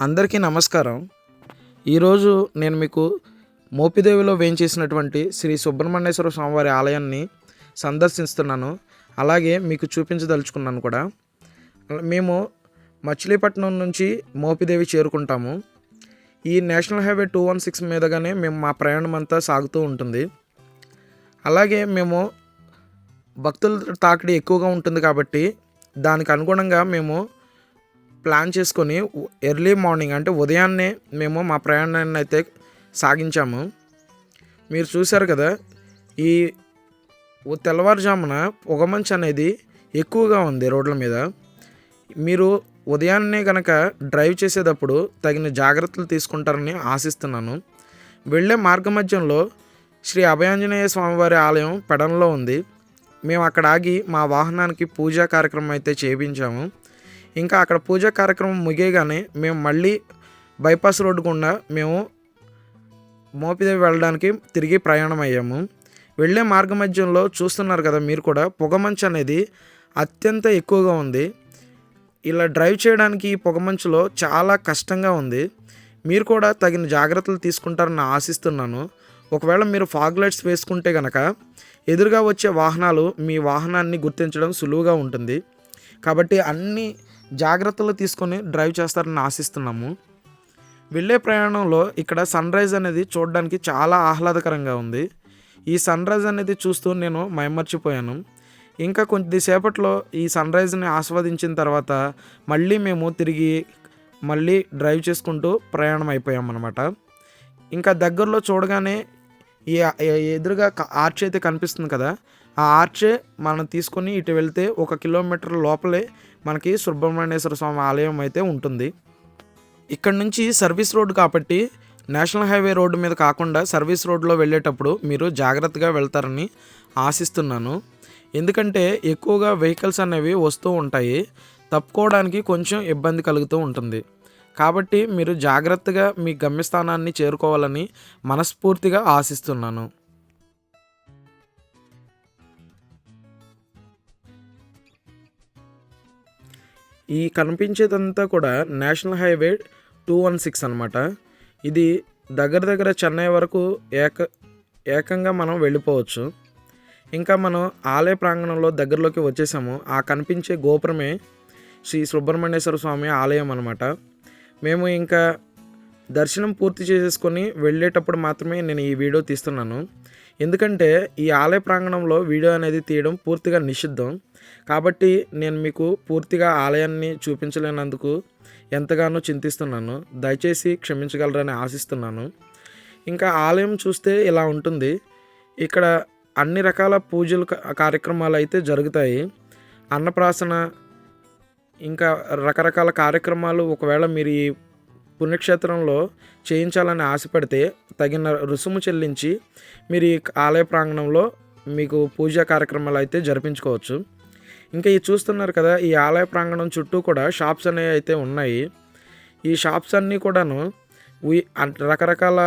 అందరికీ నమస్కారం. ఈరోజు నేను మీకు మోపిదేవిలో వేంచేసినటువంటి శ్రీ సుబ్రహ్మణ్యేశ్వర స్వామివారి ఆలయాన్ని సందర్శిస్తున్నాను. అలాగే మీకు చూపించదలుచుకున్నాను కూడా. మేము మచిలీపట్నం నుంచి మోపిదేవి చేరుకుంటాము. ఈ నేషనల్ హైవే 216 మీదగానే మేము మా ప్రయాణం అంతా సాగుతూ ఉంటుంది. అలాగే మేము భక్తుల తాకిడి ఎక్కువగా ఉంటుంది కాబట్టి దానికి అనుగుణంగా మేము ప్లాన్ చేసుకొని ఎర్లీ మార్నింగ్ అంటే ఉదయాన్నే మేము మా ప్రయాణాన్ని అయితే సాగించాము. మీరు చూశారు కదా, ఈ తెల్లవారుజామున పొగమంచు అనేది ఎక్కువగా ఉంది రోడ్ల మీద. మీరు ఉదయాన్నే కనుక డ్రైవ్ చేసేటప్పుడు తగిన జాగ్రత్తలు తీసుకుంటారని ఆశిస్తున్నాను. వెళ్ళే మార్గమధ్యంలో శ్రీ అభయాంజనేయ స్వామివారి ఆలయం పెడంలో ఉంది. మేము అక్కడ ఆగి మా వాహనానికి పూజా కార్యక్రమం అయితే చేయించాము. ఇంకా అక్కడ పూజా కార్యక్రమం ముగియగానే మేము మళ్ళీ బైపాస్ రోడ్డు గుండా మేము మోపిదేవి వెళ్ళడానికి తిరిగి ప్రయాణం అయ్యాము. వెళ్ళే మార్గమధ్యంలో చూస్తున్నారు కదా మీరు కూడా, పొగమంచు అనేది అత్యంత ఎక్కువగా ఉంది. ఇలా డ్రైవ్ చేయడానికి ఈ పొగమంచులో చాలా కష్టంగా ఉంది. మీరు కూడా తగిన జాగ్రత్తలు తీసుకుంటారని ఆశిస్తున్నాను. ఒకవేళ మీరు ఫాగ్ లైట్స్ వేసుకుంటే కనుక ఎదురుగా వచ్చే వాహనాలు మీ వాహనాన్ని గుర్తించడం సులువుగా ఉంటుంది. కాబట్టి అన్ని జాగ్రత్తలు తీసుకొని డ్రైవ్ చేస్తారని ఆశిస్తున్నాము. వెళ్ళే ప్రయాణంలో ఇక్కడ సన్ రైజ్ అనేది చూడడానికి చాలా ఆహ్లాదకరంగా ఉంది. ఈ సన్ రైజ్ అనేది చూస్తూ నేను మైమర్చిపోయాను. ఇంకా కొద్దిసేపట్లో ఈ సన్ రైజ్ని ఆస్వాదించిన తర్వాత మేము తిరిగి డ్రైవ్ చేసుకుంటూ ప్రయాణం అయిపోయామన్నమాట. ఇంకా దగ్గరలో చూడగానే ఈ ఎదురుగా ఆర్చ్ అయితే కనిపిస్తుంది కదా, ఆ ఆర్చే మనం తీసుకొని ఇటు వెళ్తే 1 కిలోమీటర్ లోపలే మనకి సుబ్రహ్మణ్యేశ్వర స్వామి ఆలయం అయితే ఉంటుంది. ఇక్కడ నుంచి సర్వీస్ రోడ్డు కాబట్టి నేషనల్ హైవే రోడ్డు మీద కాకుండా సర్వీస్ రోడ్లో వెళ్ళేటప్పుడు మీరు జాగ్రత్తగా వెళ్తారని ఆశిస్తున్నాను. ఎందుకంటే ఎక్కువగా వెహికల్స్ అనేవి వస్తూ ఉంటాయి, తప్పుకోవడానికి కొంచెం ఇబ్బంది కలుగుతూ ఉంటుంది. కాబట్టి మీరు జాగ్రత్తగా మీ గమ్యస్థానాన్ని చేరుకోవాలని మనస్ఫూర్తిగా ఆశిస్తున్నాను. ఈ కనిపించేదంతా కూడా నేషనల్ హైవే 216 అనమాట. ఇది దగ్గర చెన్నై వరకు ఏకంగా మనం వెళ్ళిపోవచ్చు. ఇంకా మనం ఆలయ ప్రాంగణంలో దగ్గరలోకి వచ్చేసాము. ఆ కనిపించే గోపురమే శ్రీ సుబ్రహ్మణ్యేశ్వర స్వామి ఆలయం అనమాట. మేము ఇంకా దర్శనం పూర్తి చేసేసుకొని వెళ్ళేటప్పుడు మాత్రమే నేను ఈ వీడియో తీస్తున్నాను. ఎందుకంటే ఈ ఆలయ ప్రాంగణంలో వీడియో అనేది తీయడం పూర్తిగా నిషిద్ధం. కాబట్టి నేను మీకు పూర్తిగా ఆలయాన్ని చూపించలేనందుకు ఎంతగానో చింతిస్తున్నాను. దయచేసి క్షమించగలరని ఆశిస్తున్నాను. ఇంకా ఆలయం చూస్తే ఇలా ఉంటుంది. ఇక్కడ అన్ని రకాల పూజలు కార్యక్రమాలు అయితే జరుగుతాయి. అన్నప్రాసన ఇంకా రకరకాల కార్యక్రమాలు ఒకవేళ మీరు ఈ పుణ్యక్షేత్రంలో చేయించాలని ఆశపడితే తగిన రుసుము చెల్లించి మీరు ఈ ఆలయ ప్రాంగణంలో మీకు పూజా కార్యక్రమాలు అయితే జరిపించుకోవచ్చు. ఇంకా ఈ చూస్తున్నారు కదా, ఈ ఆలయ ప్రాంగణం చుట్టూ కూడా షాప్స్ అనేవి అయితే ఉన్నాయి. ఈ షాప్స్ అన్నీ కూడాను రకరకాల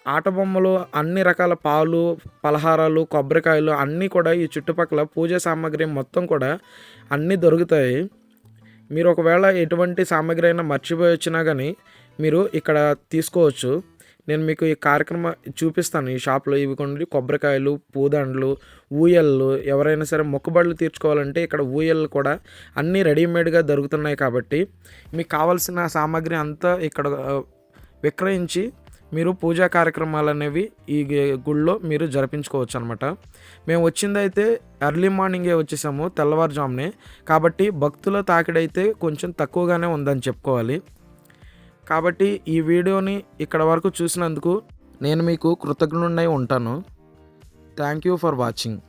ఆట బొమ్మలు, అన్ని రకాల పాలు, పలహారాలు, కొబ్బరికాయలు అన్నీ కూడా ఈ చుట్టుపక్కల పూజా సామాగ్రి మొత్తం కూడా అన్నీ దొరుకుతాయి. మీరు ఒకవేళ ఎటువంటి సామాగ్రి అయినా మర్చిపోయి వచ్చినా కానీ మీరు ఇక్కడ తీసుకోవచ్చు. నేను మీకు ఈ కార్యక్రమం చూపిస్తాను. ఈ షాప్లో ఇవి కొన్ని కొబ్బరికాయలు, పూదండలు, ఊయళ్ళు, ఎవరైనా సరే మొక్కుబడులు తీర్చుకోవాలంటే ఇక్కడ ఊయళ్ళు కూడా అన్నీ రెడీమేడ్గా దొరుకుతున్నాయి. కాబట్టి మీకు కావాల్సిన సామాగ్రి అంతా ఇక్కడ విక్రయించి మీరు పూజా కార్యక్రమాలు అనేవి ఈ గుళ్ళో మీరు జరిపించుకోవచ్చు అనమాట. మేము వచ్చిందైతే ఎర్లీ మార్నింగే వచ్చేసాము, తెల్లవారుజామునే. కాబట్టి భక్తుల తాకిడైతే కొంచెం తక్కువగానే ఉందని చెప్పుకోవాలి. కాబట్టి ఈ వీడియోని ఇక్కడ వరకు చూసినందుకు నేను మీకు కృతజ్ఞుడై ఉంటాను. Thank you for watching.